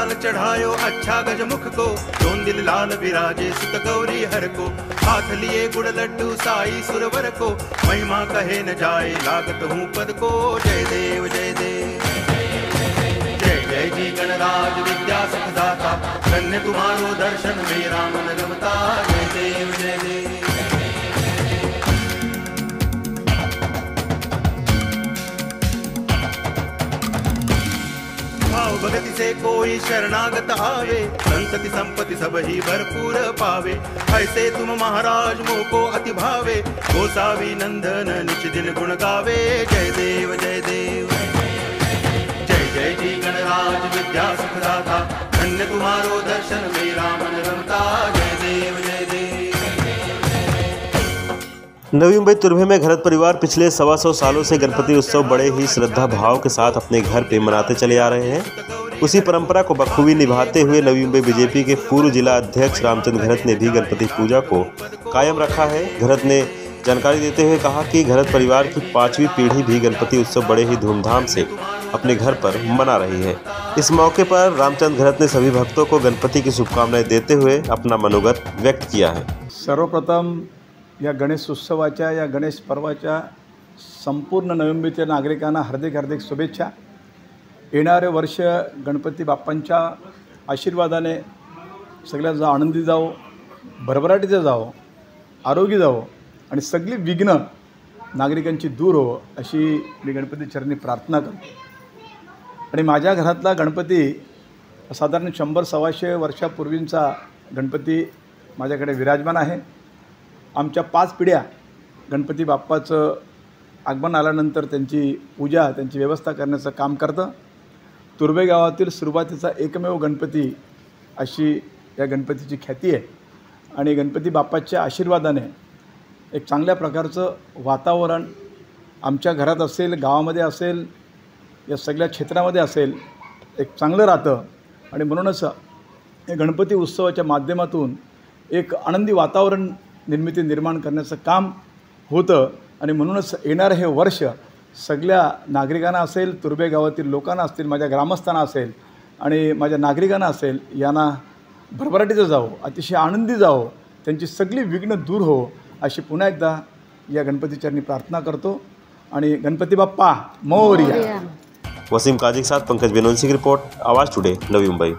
लाल चढ़ायो अच्छा गजमुख को, जोन दिल लाल विराजे सुत गौरी हर को। हाथ लिए गुड़ लड्डू साई सुरवर को, महिमा कहे न जाए लागत हूँ पद को। जय देव जय देव जय जय जी गणराज विद्या सुखदाता, धन्य तुम्हारो दर्शन मेरा मन रमता। जय देव जय देव। भाव भगति से कोई शरणागत आवे, संतति संपत्ति सब ही भरपूर पावे। ऐसे तुम महाराज मोको अति भावे, गोसावी नंदन निच दिन गुण गावे। जय देव जय देव जय जय जी गणराज विद्या सुखदाता, धन्य तुम्हारो दर्शन मेरा मन रमता। जय देव जय देव। नवी मुंबई तुर्भे में घरत परिवार पिछले 125 सालों से गणपति उत्सव बड़े ही श्रद्धा भाव के साथ अपने घर पे मनाते चले आ रहे हैं। उसी परंपरा को बखूबी निभाते हुए नवी मुंबई बीजेपी के पूर्व जिला अध्यक्ष रामचंद्र घरत ने भी गणपति पूजा को कायम रखा है। घरत ने जानकारी देते हुए कहा कि घरत परिवार की 5वीं पीढ़ी भी गणपति उत्सव बड़े ही धूमधाम से अपने घर पर मना रही है। इस मौके पर रामचंद्र घरत ने सभी भक्तों को गणपति की शुभकामनाएं देते हुए अपना मनोगत व्यक्त किया है। सर्वप्रथम या गणेश उत्सवाच्या या गणेश पर्वाच्या संपूर्ण नवी मुंबईच्या नागरिकांना हार्दिक हार्दिक शुभेच्छा। येणारे वर्ष गणपती बाप्पांच्या आशीर्वादाने सगळ्या आनंदी जावो, भरभराटीचं जावो, आरोग्य जावो आणि सगळी विघ्न नागरिकांची दूर हो अशी मी गणपती चरणी प्रार्थना करतो। आणि माझ्या घरातला गणपती साधारण 100-125 वर्षापूर्वींचा गणपती माझ्याकडे विराजमान आहे। आमच्या 5 पिढ्या गणपती बाप्पाचं आगमन आल्यानंतर त्यांची पूजा त्यांची व्यवस्था करण्याचं काम करतं। तुर्भे गावातील सुरुवातीचा एकमेव गणपती अशी या गणपतीची ख्याती आहे आणि गणपती बाप्पाच्या आशीर्वादाने एक चांगल्या प्रकारचं वातावरण आमच्या घरात असेल, गावामध्ये असेल, या सगळ्या क्षेत्रामध्ये असेल, एक चांगलं राहतं आणि म्हणूनच या गणपती उत्सवाच्या माध्यमातून एक आनंदी वातावरण निर्माण करण्याचं काम होतं आणि म्हणूनच येणारं हे वर्ष सगळ्या नागरिकांना असेल, तुर्भे गावातील लोकांना असतील, माझ्या ग्रामस्थांना असेल आणि माझ्या नागरिकांना असेल, यांना भरभराटीचं जावो, अतिशय आनंदी जावो, त्यांची सगळी विघ्न दूर हो अशी पुन्हा एकदा या गणपतीचरणी प्रार्थना करतो आणि गणपती बाप्पा मोरया। वसीम काजी के साथ पंकज बेनोंसी की रिपोर्ट, आवाज़ टुडे, नवी मुंबई।